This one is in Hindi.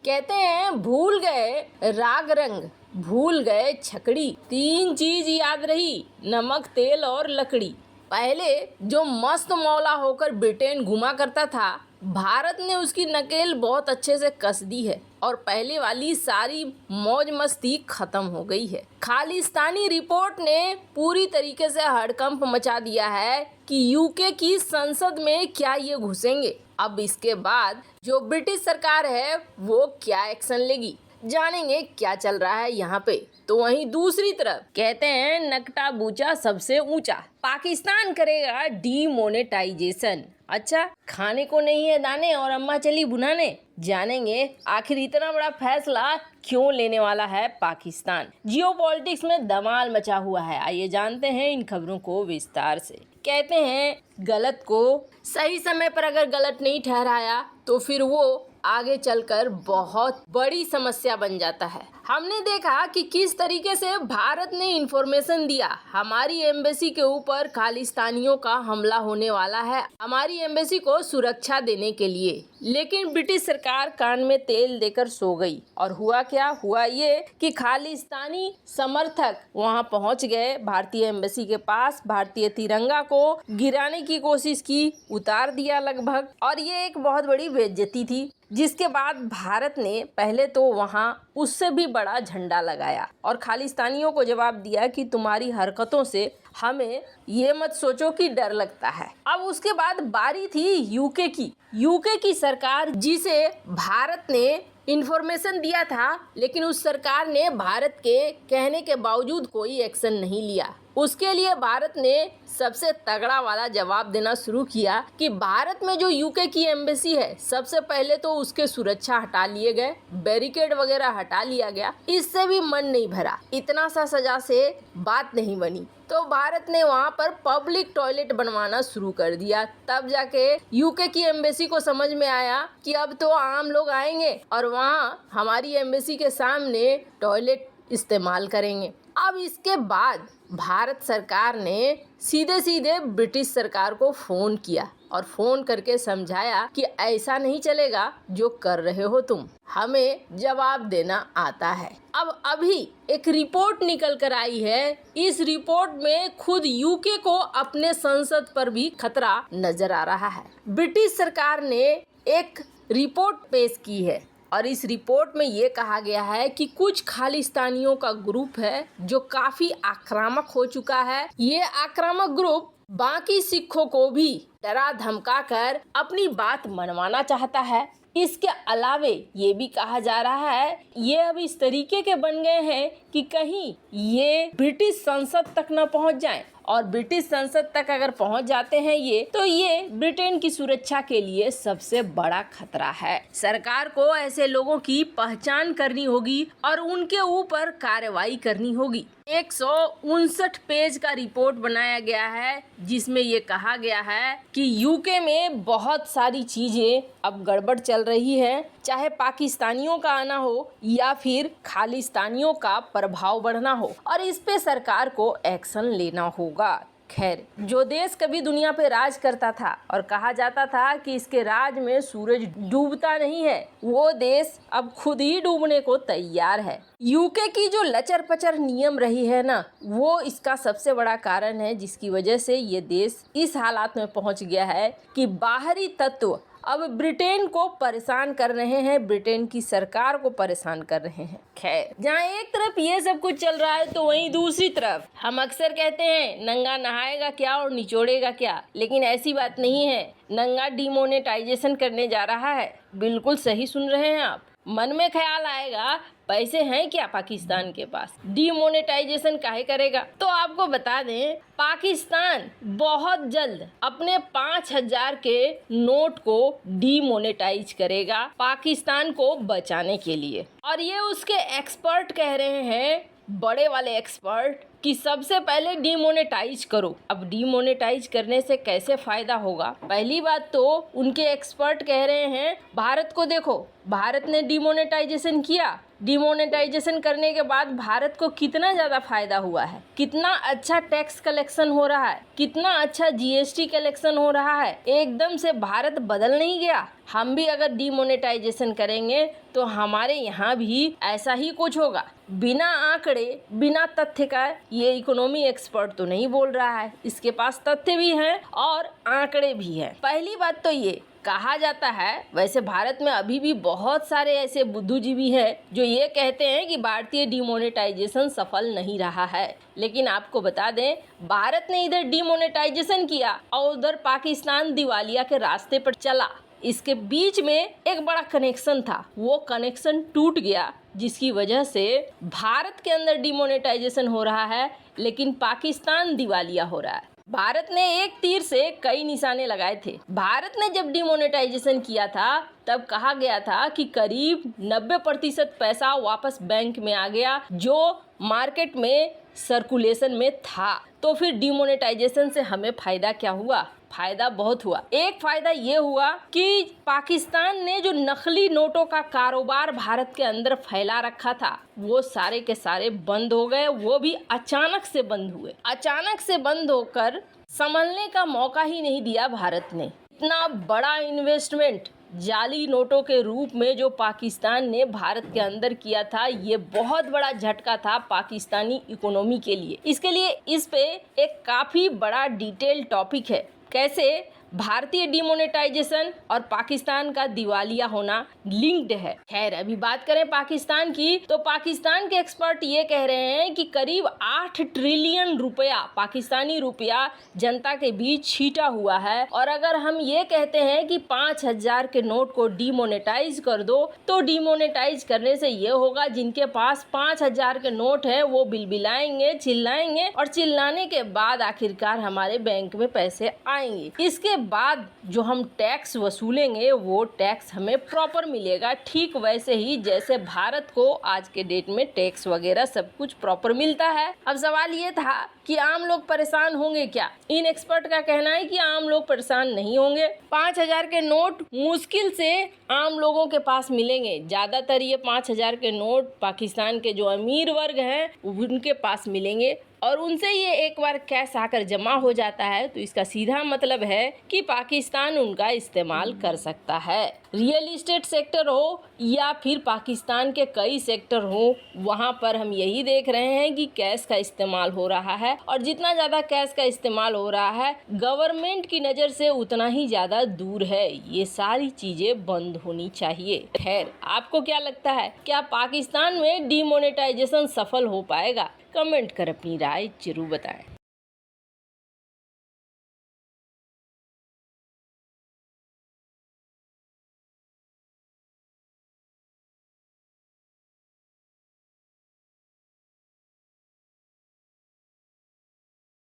कहते हैं भूल गए राग रंग, भूल गए छकड़ी, तीन चीज याद रही, नमक तेल और लकड़ी। पहले जो मस्त मौला होकर ब्रिटेन घुमा करता था, भारत ने उसकी नकेल बहुत अच्छे से कस दी है और पहले वाली सारी मौज मस्ती खत्म हो गई है। खालिस्तानी रिपोर्ट ने पूरी तरीके से हड़कंप मचा दिया है कि यूके की संसद में क्या ये घुसेंगे। अब इसके बाद जो ब्रिटिश सरकार है वो क्या एक्शन लेगी, जानेंगे क्या चल रहा है यहाँ पे। तो वहीं दूसरी तरफ कहते हैं नकटा बूचा सबसे ऊंचा, पाकिस्तान करेगा डीमोनेटाइजेशन। अच्छा, खाने को नहीं है दाने और अम्मा चली बुनाने। जानेंगे आखिर इतना बड़ा फैसला क्यों लेने वाला है पाकिस्तान। जियोपॉलिटिक्स में धमाल मचा हुआ है, आइए जानते हैं इन खबरों को विस्तार से। कहते हैं गलत को सही समय पर अगर गलत नहीं ठहराया तो फिर वो आगे चलकर बहुत बड़ी समस्या बन जाता है। हमने देखा कि किस तरीके से भारत ने इंफॉर्मेशन दिया, हमारी एम्बेसी के ऊपर खालिस्तानियों का हमला होने वाला है, हमारी एम्बेसी को सुरक्षा देने के लिए। लेकिन ब्रिटिश सरकार कान में तेल देकर सो गई और हुआ क्या, हुआ ये कि खालिस्तानी समर्थक वहां पहुंच गए भारतीय एम्बेसी के पास, भारतीय तिरंगा को गिराने की कोशिश की, उतार दिया लगभग, और ये एक बहुत बड़ी बेइज्जती थी। जिसके बाद भारत ने पहले तो वहां उससे भी बड़ा झंडा लगाया और खालिस्तानियों को जवाब दिया कि तुम्हारी हरकतों से हमें ये मत सोचो कि डर लगता है। अब उसके बाद बारी थी यूके की सरकार, जिसे भारत ने इन्फॉर्मेशन दिया था, लेकिन उस सरकार ने भारत के कहने के बावजूद कोई एक्शन नहीं लिया। उसके लिए भारत ने सबसे तगड़ा वाला जवाब देना शुरू किया कि भारत में जो यूके की एम्बेसी है, सबसे पहले तो उसके सुरक्षा हटा लिए गए, बैरिकेड वगैरह हटा लिया गया। इससे भी मन नहीं भरा, इतना सा सजा से बात नहीं बनी, तो भारत ने वहाँ पर पब्लिक टॉयलेट बनवाना शुरू कर दिया। तब जाके यूके की एम्बेसी को समझ में आया कि अब तो आम लोग आएंगे और वहाँ हमारी एम्बेसी के सामने टॉयलेट इस्तेमाल करेंगे। अब इसके बाद भारत सरकार ने सीधे सीधे ब्रिटिश सरकार को फ़ोन किया और फ़ोन करके समझाया कि ऐसा नहीं चलेगा जो कर रहे हो तुम, हमें जवाब देना आता है। अब अभी एक रिपोर्ट निकल कर आई है, इस रिपोर्ट में खुद यूके को अपने संसद पर भी खतरा नजर आ रहा है। ब्रिटिश सरकार ने एक रिपोर्ट पेश की है और इस रिपोर्ट में ये कहा गया है कि कुछ खालिस्तानियों का ग्रुप है जो काफी आक्रामक हो चुका है। ये आक्रामक ग्रुप बाकी सिखों को भी डरा धमका कर अपनी बात मनवाना चाहता है। इसके अलावे ये भी कहा जा रहा है ये अब इस तरीके के बन गए हैं कि कहीं ये ब्रिटिश संसद तक न पहुंच जाएं, और ब्रिटिश संसद तक अगर पहुंच जाते हैं ये, तो ये ब्रिटेन की सुरक्षा के लिए सबसे बड़ा खतरा है। सरकार को ऐसे लोगों की पहचान करनी होगी और उनके ऊपर कार्रवाई करनी होगी। 159 पेज का रिपोर्ट बनाया गया है जिसमें ये कहा गया है कि यूके में बहुत सारी चीजें अब गड़बड़ चल रही है, चाहे पाकिस्तानियों का आना हो या फिर खालिस्तानियों का प्रभाव बढ़ना हो, और इस पे सरकार को एक्शन लेना होगा। खैर, जो देश कभी दुनिया पे राज करता था और कहा जाता था कि इसके राज में सूरज डूबता नहीं है, वो देश अब खुद ही डूबने को तैयार है। यूके की जो लचर पचर नियम रही है ना, वो इसका सबसे बड़ा कारण है, जिसकी वजह से ये देश इस हालात में पहुंच गया है कि बाहरी तत्व अब ब्रिटेन को परेशान कर रहे हैं, ब्रिटेन की सरकार को परेशान कर रहे हैं। खैर, जहाँ एक तरफ ये सब कुछ चल रहा है तो वहीं दूसरी तरफ हम अक्सर कहते हैं नंगा नहाएगा क्या और निचोड़ेगा क्या, लेकिन ऐसी बात नहीं है। नंगा डीमोनेटाइजेशन करने जा रहा है। बिल्कुल सही सुन रहे हैं आप। मन में ख्याल आएगा पैसे हैं क्या पाकिस्तान के पास, डीमोनेटाइजेशन काहे करेगा। तो आपको बता दें, पाकिस्तान बहुत जल्द अपने 5000 के नोट को डीमोनेटाइज करेगा पाकिस्तान को बचाने के लिए। और ये उसके एक्सपर्ट कह रहे हैं, बड़े वाले एक्सपर्ट, कि सबसे पहले डीमोनेटाइज करो। अब डीमोनेटाइज करने से कैसे फायदा होगा? पहली बात तो उनके एक्सपर्ट कह रहे हैं भारत को देखो, भारत ने डीमोनेटाइजेशन किया, डिमोनेटाइजेशन करने के बाद भारत को कितना ज़्यादा फायदा हुआ है, कितना अच्छा टैक्स कलेक्शन हो रहा है, कितना अच्छा जीएसटी कलेक्शन हो रहा है। एकदम से भारत बदल नहीं गया। हम भी अगर डिमोनेटाइजेशन करेंगे तो हमारे यहाँ भी ऐसा ही कुछ होगा। बिना आंकड़े, बिना तथ्य का ये इकोनॉमी एक्सपर्ट तो नहीं बोल रहा है, इसके पास तथ्य भी हैं और आंकड़े भी हैं। पहली बात तो ये कहा जाता है, वैसे भारत में अभी भी बहुत सारे ऐसे बुद्धिजीवी हैं जो ये कहते हैं कि भारतीय डिमोनेटाइजेशन सफल नहीं रहा है। लेकिन आपको बता दें, भारत ने इधर डिमोनेटाइजेशन किया और उधर पाकिस्तान दिवालिया के रास्ते पर चला। इसके बीच में एक बड़ा कनेक्शन था, वो कनेक्शन टूट गया, जिसकी वजह से भारत के अंदर डिमोनेटाइजेशन हो रहा है लेकिन पाकिस्तान दिवालिया हो रहा है। भारत ने एक तीर से कई निशाने लगाए थे। भारत ने जब डिमोनेटाइजेशन किया था तब कहा गया था कि करीब 90% पैसा वापस बैंक में आ गया जो मार्केट में सर्कुलेशन में था। तो फिर डिमोनेटाइजेशन से हमें फायदा क्या हुआ? फायदा बहुत हुआ। एक फायदा ये हुआ कि पाकिस्तान ने जो नकली नोटों का कारोबार भारत के अंदर फैला रखा था वो सारे के सारे बंद हो गए। वो भी अचानक से बंद हुए। अचानक से बंद होकर संभलने का मौका ही नहीं दिया भारत ने। इतना बड़ा इन्वेस्टमेंट जाली नोटों के रूप में जो पाकिस्तान ने भारत के अंदर किया था, ये बहुत बड़ा झटका था पाकिस्तानी इकोनॉमी के लिए। इसके लिए इस पे एक काफ़ी बड़ा डिटेल टॉपिक है, कैसे भारतीय डिमोनेटाइजेशन और पाकिस्तान का दिवालिया होना लिंक्ड है। खैर, अभी बात करें पाकिस्तान की, तो पाकिस्तान के एक्सपर्ट ये कह रहे हैं कि करीब 8 ट्रिलियन रुपया पाकिस्तानी रुपया जनता के बीच छीटा हुआ है। और अगर हम ये कहते हैं कि 5000 के नोट को डिमोनेटाइज कर दो, तो डिमोनेटाइज करने से ये होगा जिनके पास 5000 के नोट है वो बिलबिलाएंगे, चिल्लाएंगे और चिल्लाने के बाद आखिरकार हमारे बैंक में पैसे आएंगे। इसके बाद जो हम टैक्स वसूलेंगे वो टैक्स हमें प्रॉपर मिलेगा, ठीक वैसे ही जैसे भारत को आज के डेट में टैक्स वगैरह सब कुछ प्रॉपर मिलता है। अब सवाल ये था कि आम लोग परेशान होंगे क्या? इन एक्सपर्ट का कहना है कि आम लोग परेशान नहीं होंगे। 5000 के नोट मुश्किल से आम लोगों के पास मिलेंगे। ज़्यादातर ये 5000 के नोट पाकिस्तान के जो अमीर वर्ग हैं उनके पास मिलेंगे और उनसे ये एक बार कैश आकर जमा हो जाता है तो इसका सीधा मतलब है कि पाकिस्तान उनका इस्तेमाल कर सकता है। रियल इस्टेट सेक्टर हो या फिर पाकिस्तान के कई सेक्टर हो, वहाँ पर हम यही देख रहे हैं कि कैश का इस्तेमाल हो रहा है और जितना ज़्यादा कैश का इस्तेमाल हो रहा है गवर्नमेंट की नज़र से उतना ही ज़्यादा दूर है। ये सारी चीज़ें बंद होनी चाहिए। खैर, आपको क्या लगता है, क्या पाकिस्तान में डिमोनेटाइजेशन सफल हो पाएगा? कमेंट कर अपनी राय जरूर बताएं।